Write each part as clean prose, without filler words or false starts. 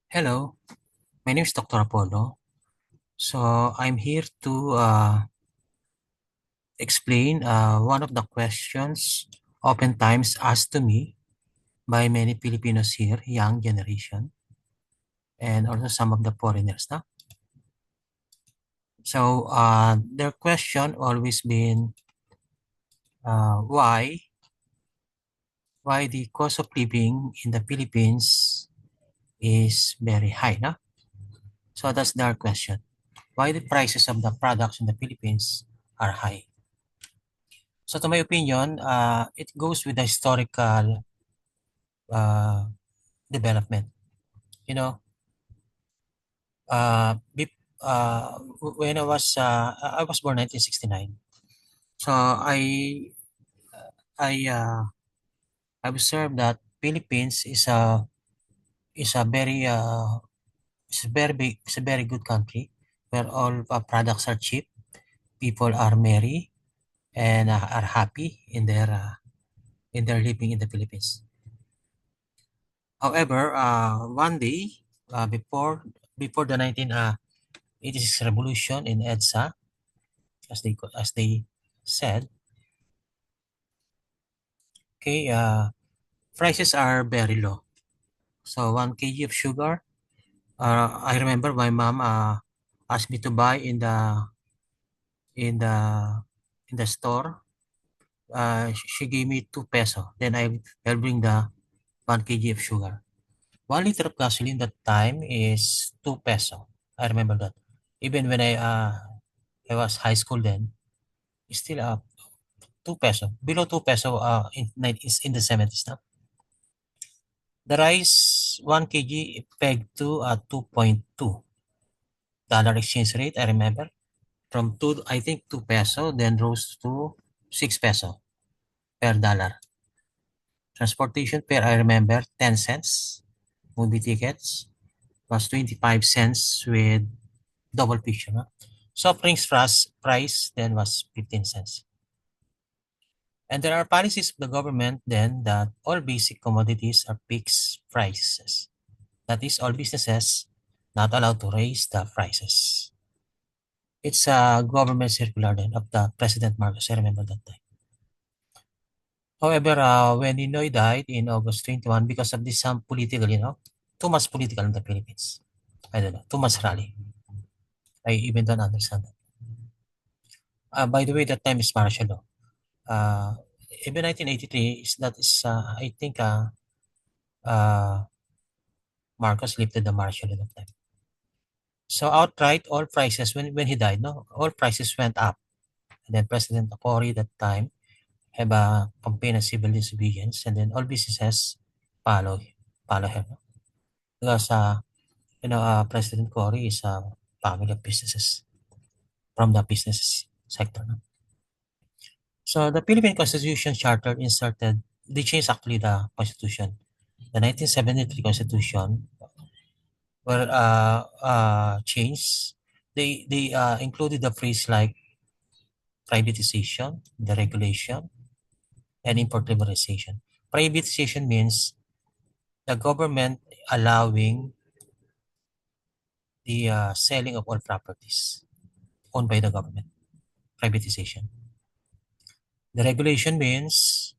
Hello, my name is Dr. Apollo. So I'm here to explain one of the questions oftentimes asked to me by many Filipinos here, young generation, and also some of the foreigners. No? So their question always been why the cost of living in the Philippines is very high. No? So that's their question. Why the prices of the products in the Philippines are high? So to my opinion, it goes with the historical uh, development. You know, when I was born 1969. So I observed that Philippines is a very it's a very good country where all products are cheap, people are merry and are happy in their living in the Philippines. However, one day before the 1986 revolution in EDSA, as they said, okay, prices are very low. So 1 kg of sugar, I remember my mom asked me to buy in the in the store. She gave me 2 peso. Then I'll bring the 1 kg of sugar. 1 liter of gasoline that time is 2 peso. I remember that. Even when I was high school then, it's still 2 peso. Below 2 peso is in the 70s now. The rice 1 kg pegged to 2.2 dollar exchange rate, I remember. From two I think 2 peso, then rose to 6 peso per dollar. Transportation fare, I remember, 10 cents. Movie tickets was 25 cents with double picture. No? Soft drinks price then was 15 cents. And there are policies of the government then that all basic commodities are fixed prices. That is, all businesses not allowed to raise the prices. It's a government circular then of the President Marcos. I remember that time. However, when Ninoy died in August 21, because of this some political, too much political in the Philippines. I don't know, too much rally. I even don't understand that. By the way, that time is martial law. Uh, Even 1983 is that is I think Marcos lifted the martial law that time. So outright, all prices when he died, no, all prices went up. And then President Cory that time have a campaign of civil disobedience, and then all businesses follow follow him. No? Because President Cory is a family of businesses from the business sector. No? So the Philippine Constitution Charter inserted, they changed actually the Constitution. The 1973 Constitution were changed. They included the phrase like privatization, the regulation, and import liberalization. Privatization means the government allowing the selling of all properties owned by the government. Privatization. The regulation means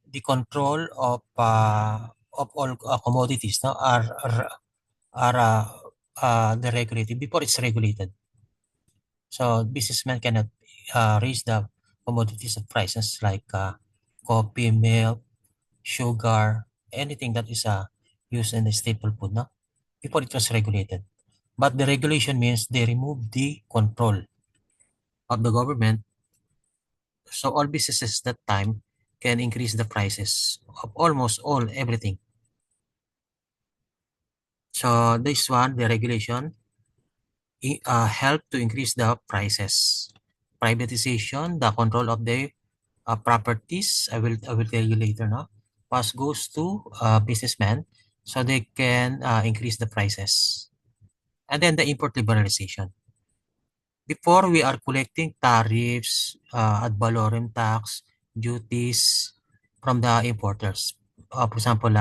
the control of all commodities now are the regulated before it's regulated. So businessmen cannot raise the commodities of prices like coffee, milk, sugar, anything that is used in the staple food, no? Before it was regulated. But the regulation means they remove the control of the government. So all businesses that time can increase the prices of almost all everything. So this one, the regulation, help to increase the prices. Privatization, the control of the properties, I will tell you later now, first goes to businessmen so they can increase the prices. And then the import liberalization. Before we are collecting tariffs, ad valorem tax, duties from the importers. For example,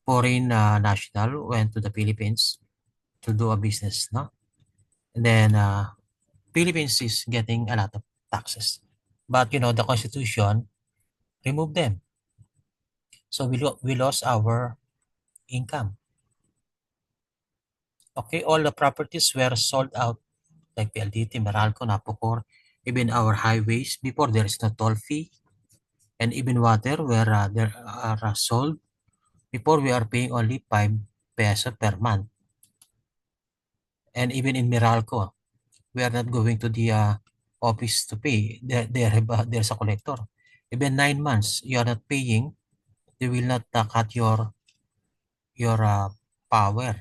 foreign national went to the Philippines to do a business, no? And then Philippines is getting a lot of taxes. But the Constitution removed them. So we lost our income. Okay, all the properties were sold out like PLDT, Meralco, Napocor, even our highways. Before there is no toll fee, and even water where there are sold. Before we are paying only 5 peso per month. And even in Meralco, we are not going to the office to pay. There's a collector. Even 9 months you are not paying, they will not cut your power.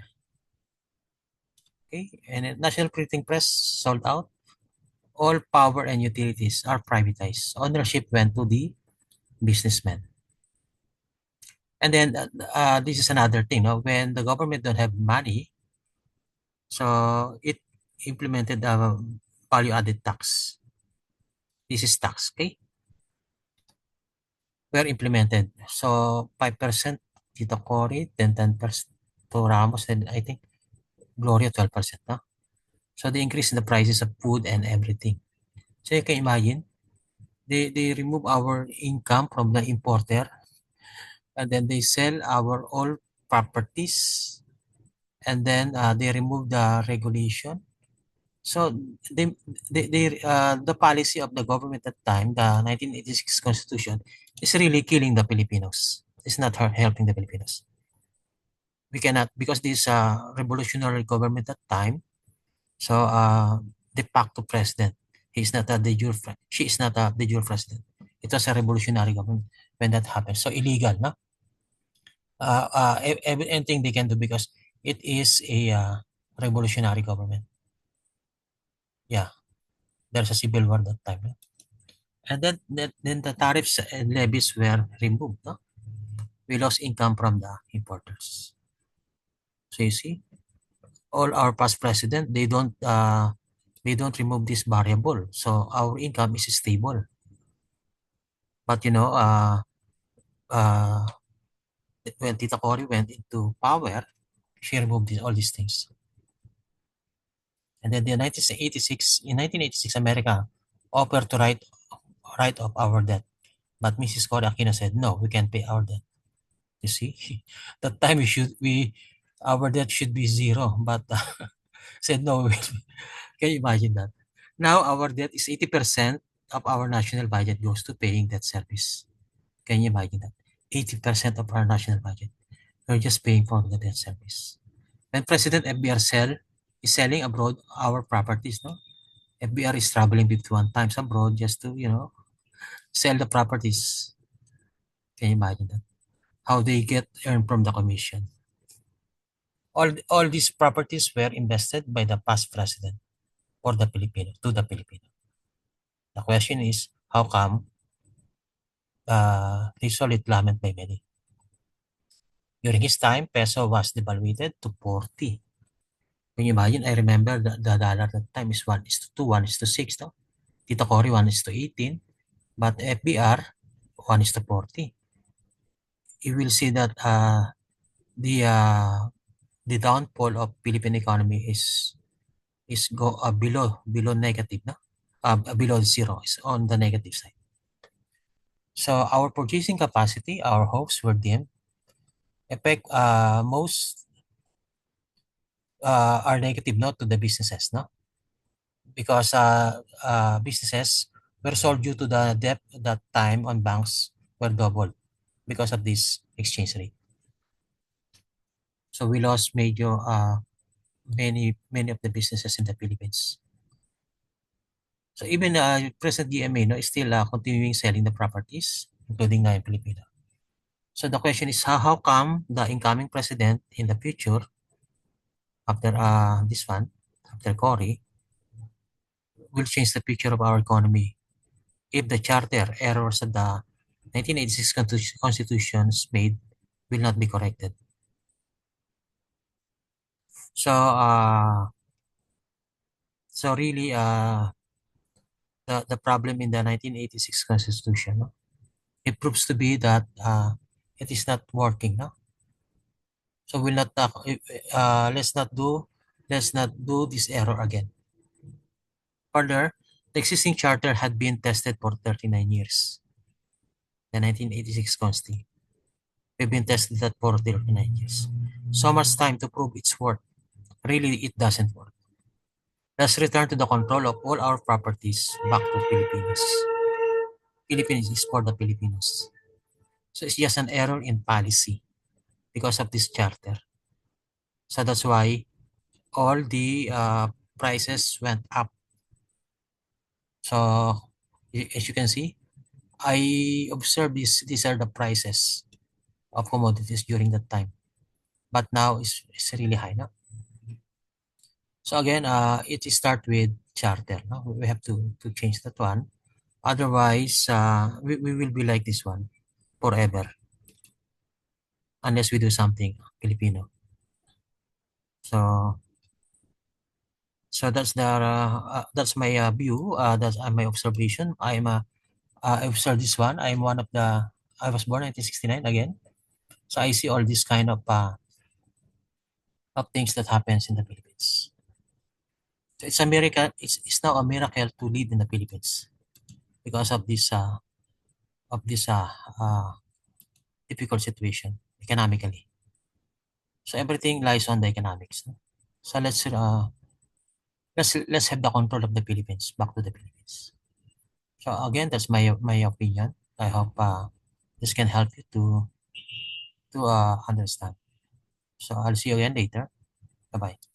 Okay, and National Printing Press sold out. All power and utilities are privatized. Ownership went to the businessmen. And then this is another thing. No? When the government don't have money, so it implemented a value-added tax. This is tax, okay? Were implemented. So 5% Tito Cory, then 10% to Ramos, and I think Gloria 12%. No? So they increase the prices of food and everything. So you can imagine, they remove our income from the importer, and then they sell our all properties, and then they remove the regulation. So the policy of the government at the time, the 1986 Constitution, is really killing the Filipinos. It's not helping the Filipinos. We cannot, because this revolutionary government at the time, so de facto president, he's not a de jure, she is not a de jure president. It was a revolutionary government when that happened. So illegal, no? Anything they can do because it is a revolutionary government. Yeah, there's a civil war that time. No? And then the tariffs and levies were removed. No? We lost income from the importers. So you see, all our past president, they don't remove this variable. So our income is stable. But uh, when Tita Cory went into power, she removed all these things. And then in 1986, America offered to write off our debt. But Mrs. Cory Aquino said, no, we can't pay our debt. You see, that time our debt should be zero, but said no. Can you imagine that? Now our debt is 80% of our national budget goes to paying debt service. Can you imagine that? 80% of our national budget. We're just paying for the debt service. When President FBR is selling abroad our properties, no? FBR is traveling 51 times abroad just to, sell the properties. Can you imagine that? How they get earned from the commission. All these properties were invested by the past president for the Filipino to the Filipino. The question is, how come they sold it lament by many? During his time, peso was devaluated to 40. Can you imagine? I remember the dollar at that time is 1:2, 1:6. No? Tito Cory 1:18, but FBR 1:40. You will see that the uh, the downfall of Philippine economy is go below negative, no? Below zero, is on the negative side. So our purchasing capacity, our hopes were dim. Effect most are negative, no, to the businesses, no, because businesses were sold due to the debt that time on banks were doubled because of this exchange rate. So we lost many of the businesses in the Philippines. So even President GMA, no, is still continuing selling the properties, including na in Filipino. So the question is, how come the incoming president in the future, after this one, after Cory, will change the picture of our economy if the charter errors that the 1986 constitutions made will not be corrected. So really the problem in the 1986 constitution, no? It proves to be that it is not working, no? So we'll not let's not do this error again. Further, the existing charter had been tested for 39 years. The 1986 Consti. We've been tested that for 39 years. So much time to prove its worth. Really, it doesn't work. Let's return to the control of all our properties back to Filipinos. Philippines is for the Filipinos. So it's just an error in policy because of this charter. So that's why all the prices went up. So as you can see, I observed these are the prices of commodities during that time. But now it's really high now. So again, it start with charter. No? We have to change that one. Otherwise, we will be like this one forever unless we do something Filipino. So that's my view. That's my observation. I observed this one. I was born 1969 again. So I see all this kind of things that happens in the Philippines. So it's a miracle. It's now a miracle to live in the Philippines because of this uh, difficult situation economically. So everything lies on the economics. No? So let's have the control of the Philippines back to the Philippines. So again, that's my opinion. I hope this can help you to understand. So I'll see you again later. Bye bye.